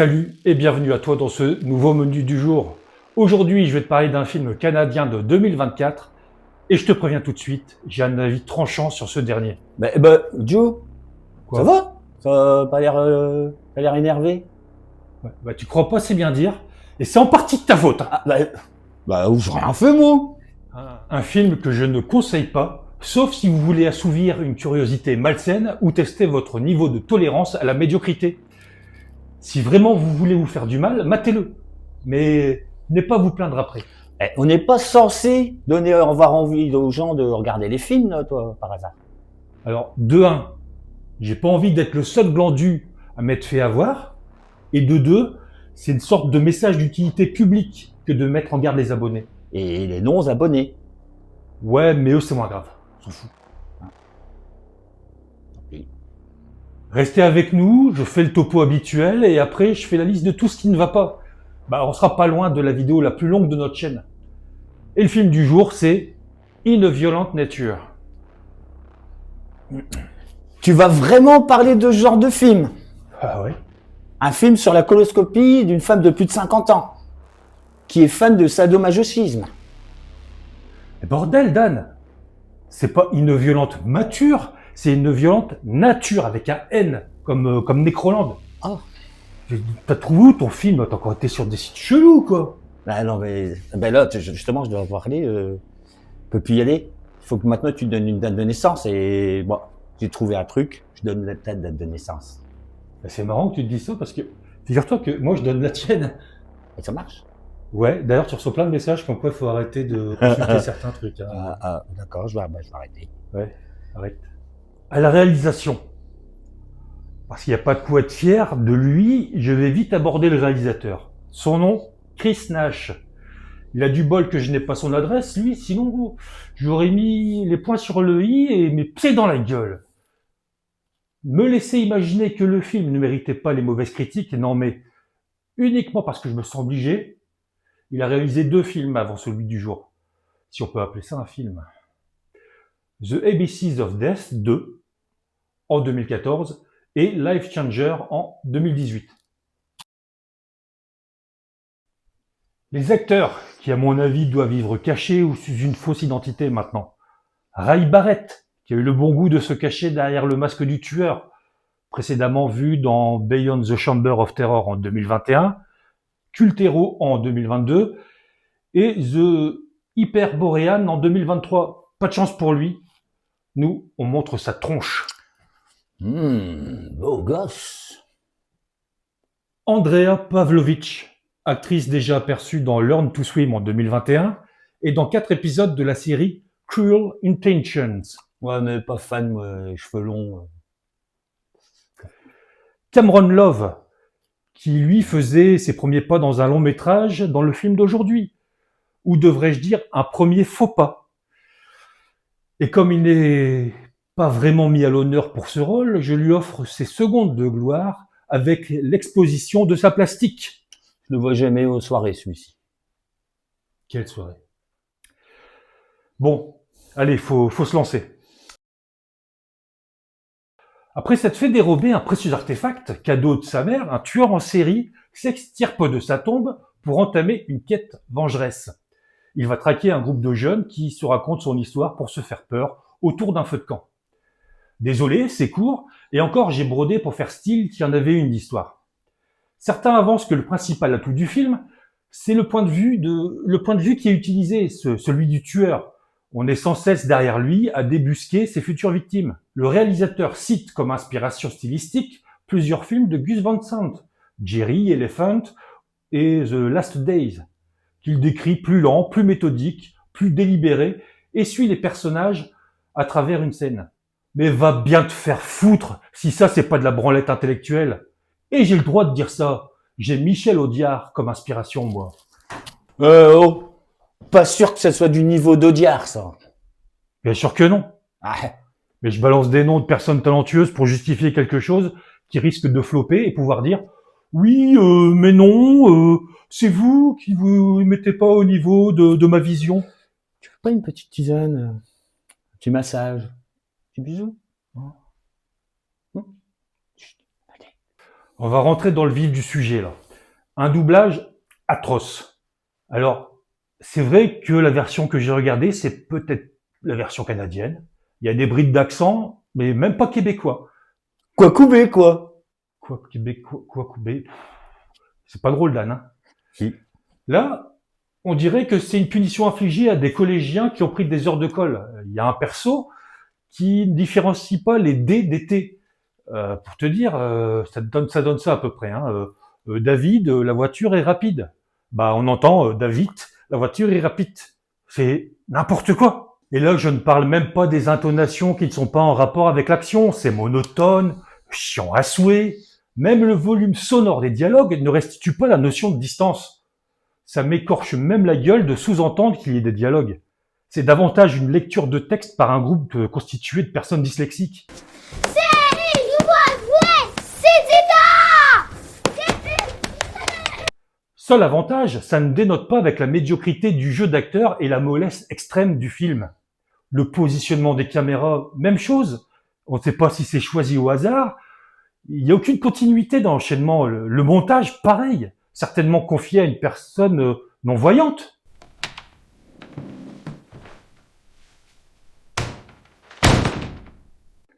Salut et bienvenue à toi dans ce nouveau menu du jour. Aujourd'hui, je vais te parler d'un film canadien de 2024 et je te préviens tout de suite, j'ai un avis tranchant sur ce dernier. Joe, ça Quoi? va? Ça a pas l'air, t'as l'air énervé? Ouais, tu crois pas, c'est bien dire. Et c'est en partie de ta faute, hein. Ah, j'ai rien fait, moi. Un film que je ne conseille pas, sauf si vous voulez assouvir une curiosité malsaine ou tester votre niveau de tolérance à la médiocrité. Si vraiment vous voulez vous faire du mal, matez-le. Mais n'ayez pas à vous plaindre après. On n'est pas censé donner, avoir envie aux gens de regarder les films, là, toi, par hasard. Alors, de 1, j'ai pas envie d'être le seul glandu à m'être fait avoir. Et de 2, c'est une sorte de message d'utilité publique que de mettre en garde les abonnés. Et les non-abonnés. Ouais, mais eux, c'est moins grave. On s'en fout. Oui. Restez avec nous, je fais le topo habituel et après, je fais la liste de tout ce qui ne va pas. On sera pas loin de la vidéo la plus longue de notre chaîne. Et le film du jour, c'est In a Violent Nature. Tu vas vraiment parler de ce genre de film? Ah ouais? Un film sur la coloscopie d'une femme de plus de 50 ans, qui est fan de sadomasochisme. Mais bordel, Dan! C'est pas une violente mature, c'est une violente nature avec un N, comme Necroland. Oh. T'as trouvé où ton film? T'as encore été sur des sites chelous, quoi. Non, là, justement, je dois parler, je peux plus y aller. Il faut que maintenant tu donnes une date de naissance et, bon, j'ai trouvé un truc, je donne la date de naissance. C'est marrant que tu te dises ça parce que, figure-toi que moi je donne la tienne. Et ça marche? Ouais, d'ailleurs tu reçois plein de messages comme quoi il faut arrêter de consulter certains trucs, hein. D'accord, je vais arrêter. Ouais, arrête. À la réalisation. Parce qu'il n'y a pas de quoi être fier de lui, je vais vite aborder le réalisateur. Son nom, Chris Nash. Il a du bol que je n'ai pas son adresse, lui, sinon j'aurais mis les points sur le i et mes pieds dans la gueule. Me laisser imaginer que le film ne méritait pas les mauvaises critiques, non mais uniquement parce que je me sens obligé, il a réalisé 2 films avant celui du jour, si on peut appeler ça un film. The ABCs of Death 2 en 2014 et Life Changer en 2018. Les acteurs, qui à mon avis doivent vivre cachés ou sous une fausse identité maintenant. Ray Barrett, qui a eu le bon goût de se cacher derrière le masque du tueur, précédemment vu dans Beyond the Chamber of Terror en 2021, Cult Hero en 2022 et The Hyperborean en 2023. Pas de chance pour lui. Nous, on montre sa tronche. Beau gosse. Andrea Pavlovich, actrice déjà aperçue dans Learn to Swim en 2021 et dans 4 épisodes de la série Cruel Intentions. Ouais, mais pas fan, moi, cheveux longs. Cameron Love, qui lui faisait ses premiers pas dans un long métrage dans le film d'aujourd'hui. Ou devrais-je dire un premier faux pas. Et comme il n'est pas vraiment mis à l'honneur pour ce rôle, je lui offre ses secondes de gloire avec l'exposition de sa plastique. Je le vois jamais aux soirées, celui-ci. Quelle soirée. Bon, allez, faut se lancer. Après s'être fait dérober un précieux artefact, cadeau de sa mère, un tueur en série s'extirpe de sa tombe pour entamer une quête vengeresse. Il va traquer un groupe de jeunes qui se racontent son histoire pour se faire peur autour d'un feu de camp. Désolé, c'est court, et encore j'ai brodé pour faire style qu'il y en avait une histoire. Certains avancent que le principal atout du film, c'est le point de vue qui est utilisé, celui du tueur. On est sans cesse derrière lui à débusquer ses futures victimes. Le réalisateur cite comme inspiration stylistique plusieurs films de Gus Van Sant, Jerry, Elephant et The Last Days, qu'il décrit plus lent, plus méthodique, plus délibéré, et suit les personnages à travers une scène. Mais va bien te faire foutre si ça c'est pas de la branlette intellectuelle. Et j'ai le droit de dire ça. J'ai Michel Audiard comme inspiration, moi. Oh, pas sûr que ça soit du niveau d'Audiard, ça. Bien sûr que non. Ah, Mais je balance des noms de personnes talentueuses pour justifier quelque chose qui risque de flopper et pouvoir dire oui, mais non, c'est vous qui vous mettez pas au niveau de ma vision. tu veux pas une petite tisane, un petit massage, un petit bisou? Chut, allez. On va rentrer dans le vif du sujet là. Un doublage atroce. Alors, c'est vrai que la version que j'ai regardée, c'est peut-être la version canadienne. Il y a des brides d'accent, mais même pas québécois. Quoi couper, quoi. Quoi québécois, quoi Québé- C'est pas drôle, Dan. Hein. Si. Là, on dirait que c'est une punition infligée à des collégiens qui ont pris des heures de colle. Il y a un perso qui ne différencie pas les D des T. Pour te dire, ça donne ça à peu près. Hein. David, la voiture est rapide. Bah, on entend David, la voiture est rapide. C'est n'importe quoi. Et là, je ne parle même pas des intonations qui ne sont pas en rapport avec l'action. C'est monotone, chiant à souhait. Même le volume sonore des dialogues ne restitue pas la notion de distance. Ça m'écorche même la gueule de sous-entendre qu'il y ait des dialogues. C'est davantage une lecture de texte par un groupe constitué de personnes dyslexiques. Seul avantage, ça ne dénote pas avec la médiocrité du jeu d'acteur et la mollesse extrême du film. Le positionnement des caméras, même chose. On ne sait pas si c'est choisi au hasard. Il n'y a aucune continuité dans l'enchaînement. Le montage, pareil. Certainement confié à une personne non-voyante.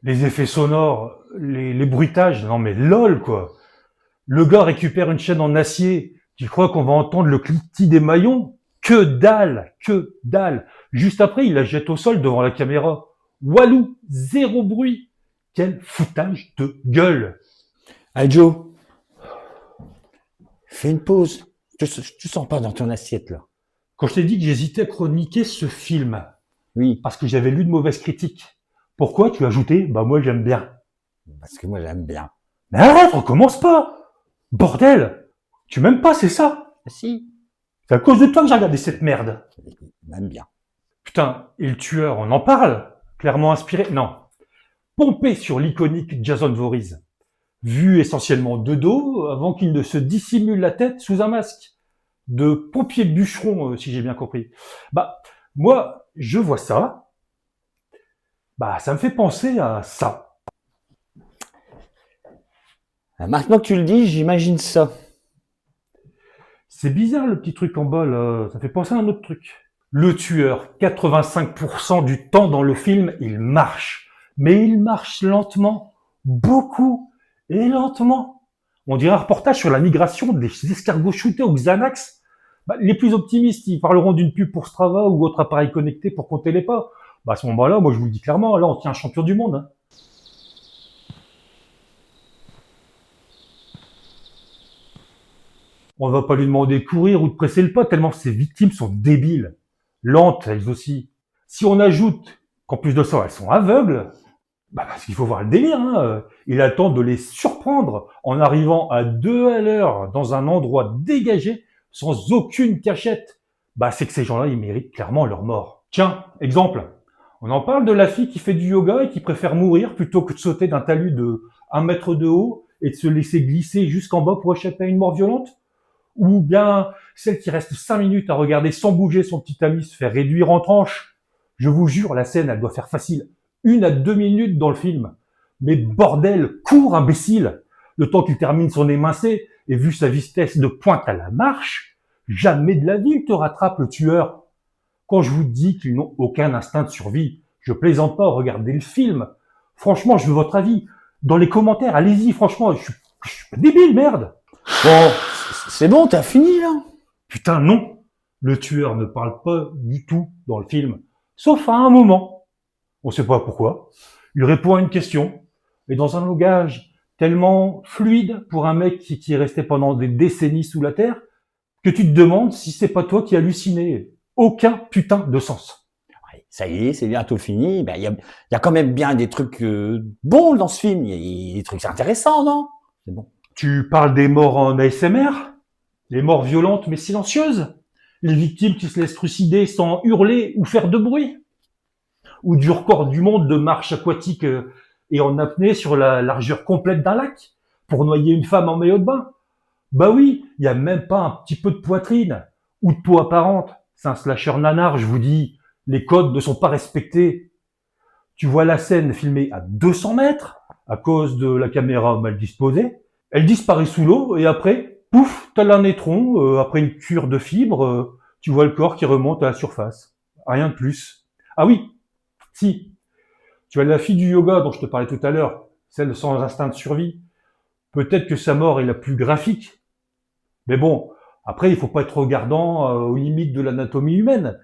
Les effets sonores, les bruitages, non mais lol quoi. Le gars récupère une chaîne en acier. Tu crois qu'on va entendre le cliquetis des maillons? Que dalle, que dalle. Juste après, il la jette au sol devant la caméra. Walou, zéro bruit. Quel foutage de gueule. Allez, Joe. Fais une pause. Tu sens pas dans ton assiette, là. Quand je t'ai dit que j'hésitais à chroniquer ce film, Oui. parce que j'avais lu de mauvaises critiques, pourquoi tu as ajouté, bah moi j'aime bien. Parce que moi, j'aime bien. Mais arrête, recommence pas. Bordel. Tu m'aimes pas, c'est ça? Ah, si. C'est à cause de toi que j'ai regardé cette merde. J'aime bien. Putain, et le tueur, on en parle? Clairement inspiré? Non. Pompé sur l'iconique Jason Voorhees. Vu essentiellement de dos, avant qu'il ne se dissimule la tête sous un masque. De pompier bûcheron, si j'ai bien compris. Bah, moi, je vois ça. Bah, ça me fait penser à ça. Maintenant que tu le dis, j'imagine ça. C'est bizarre le petit truc en bas là, ça fait penser à un autre truc. Le tueur, 85% du temps dans le film, il marche. Mais il marche lentement, beaucoup et lentement. On dirait un reportage sur la migration des escargots shootés au Xanax. Bah, les plus optimistes, ils parleront d'une pub pour Strava ou autre appareil connecté pour compter les pas. Bah, à ce moment-là, moi je vous le dis clairement, là on tient un champion du monde. Hein. On va pas lui demander de courir ou de presser le pas tellement ses victimes sont débiles. Lentes, elles aussi. Si on ajoute qu'en plus de ça, elles sont aveugles, bah parce qu'il faut voir le délire. Hein. Il attend de les surprendre en arrivant à 2 à l'heure dans un endroit dégagé sans aucune cachette. Bah c'est que ces gens-là, ils méritent clairement leur mort. Tiens, exemple. On en parle de la fille qui fait du yoga et qui préfère mourir plutôt que de sauter d'un talus de 1 mètre de haut et de se laisser glisser jusqu'en bas pour échapper à une mort violente. Ou bien celle qui reste 5 minutes à regarder sans bouger son petit ami se faire réduire en tranches. Je vous jure, la scène, elle doit faire facile 1 à 2 minutes dans le film. Mais bordel, cours imbécile. Le temps qu'il termine son émincé, et vu sa vitesse de pointe à la marche, jamais de la vie il te rattrape le tueur. Quand je vous dis qu'ils n'ont aucun instinct de survie, je plaisante pas, regardez le film. Franchement, je veux votre avis. Dans les commentaires, allez-y, franchement, je suis pas débile, merde. Bon, c'est bon, t'as fini, là? Putain, non. Le tueur ne parle pas du tout dans le film. Sauf à un moment. On sait pas pourquoi. Il répond à une question. Et dans un langage tellement fluide pour un mec qui est resté pendant des décennies sous la terre, que tu te demandes si c'est pas toi qui halluciné. Aucun putain de sens. Ouais, ça y est, c'est bientôt fini. Ben, y a quand même bien des trucs bons dans ce film. Il y a des trucs intéressants, non? C'est bon. Tu parles des morts en ASMR? Les morts violentes mais silencieuses? Les victimes qui se laissent trucider sans hurler ou faire de bruit? Ou du record du monde de marche aquatique et en apnée sur la largeur complète d'un lac pour noyer une femme en maillot de bain? Bah oui, il y a même pas un petit peu de poitrine ou de peau apparente. C'est un slasher nanar, je vous dis. Les codes ne sont pas respectés. Tu vois la scène filmée à 200 mètres à cause de la caméra mal disposée Elle disparaît sous l'eau et après, pouf, t'as un étron, après une cure de fibres, tu vois le corps qui remonte à la surface. Rien de plus. Ah oui, si, tu as la fille du yoga dont je te parlais tout à l'heure, celle sans instinct de survie. Peut-être que sa mort est la plus graphique. Mais bon, après, il faut pas être regardant aux limites de l'anatomie humaine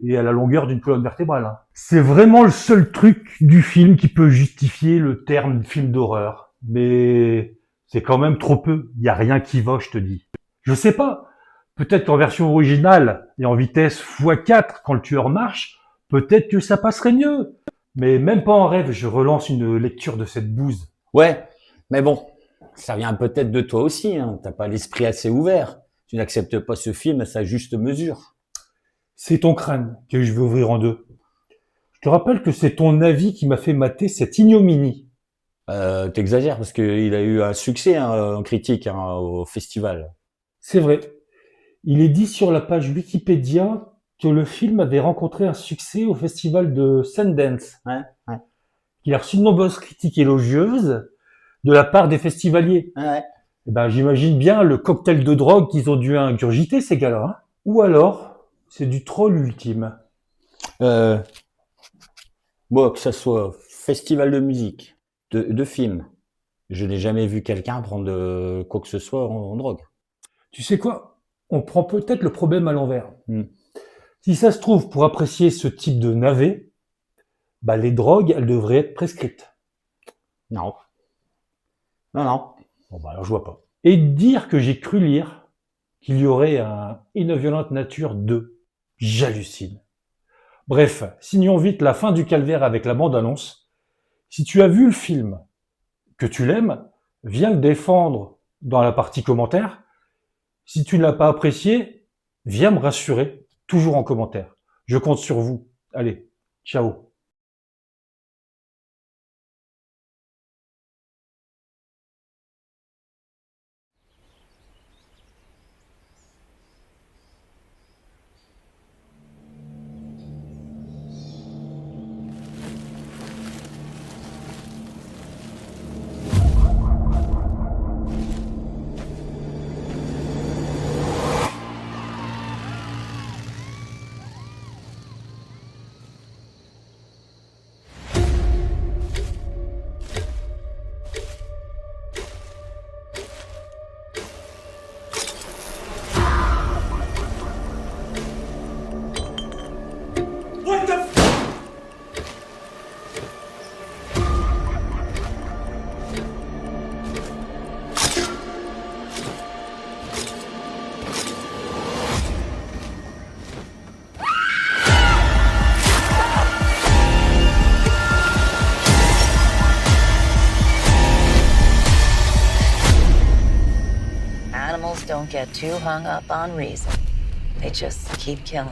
et à la longueur d'une colonne vertébrale, hein. C'est vraiment le seul truc du film qui peut justifier le terme film d'horreur. Mais c'est quand même trop peu. Il y a rien qui va, je te dis. Je sais pas. Peut-être qu'en version originale et en vitesse x4 quand le tueur marche, peut-être que ça passerait mieux. Mais même pas en rêve, je relance une lecture de cette bouse. Ouais, mais bon, ça vient peut-être de toi aussi, hein. T'as pas l'esprit assez ouvert. Tu n'acceptes pas ce film à sa juste mesure. C'est ton crâne que je veux ouvrir en deux. Je te rappelle que c'est ton avis qui m'a fait mater cette ignominie. T'exagères parce qu'il a eu un succès hein, en critique hein, au festival. C'est vrai. Il est dit sur la page Wikipédia que le film avait rencontré un succès au festival de Sundance. Ouais, ouais. Il a reçu de nombreuses critiques élogieuses de la part des festivaliers. Ouais. Eh ben, j'imagine bien le cocktail de drogue qu'ils ont dû ingurgiter, ces gars-là, hein. Ou alors, c'est du troll ultime. Bon, que ça soit festival de musique, de films, je n'ai jamais vu quelqu'un prendre quoi que ce soit en drogue. Tu sais quoi? On prend peut-être le problème à l'envers. Hmm. Si ça se trouve, pour apprécier ce type de navet, bah, les drogues, elles devraient être prescrites. Non. Non, non. Bon, bah, alors je vois pas. Et dire que j'ai cru lire qu'il y aurait un Une violente nature 2. J'hallucine. Bref, signons vite la fin du calvaire avec la bande-annonce. Si tu as vu le film, que tu l'aimes, viens le défendre dans la partie commentaire. Si tu ne l'as pas apprécié, viens me rassurer, toujours en commentaire. Je compte sur vous. Allez, ciao. Animals don't get too hung up on reason. They just keep killing.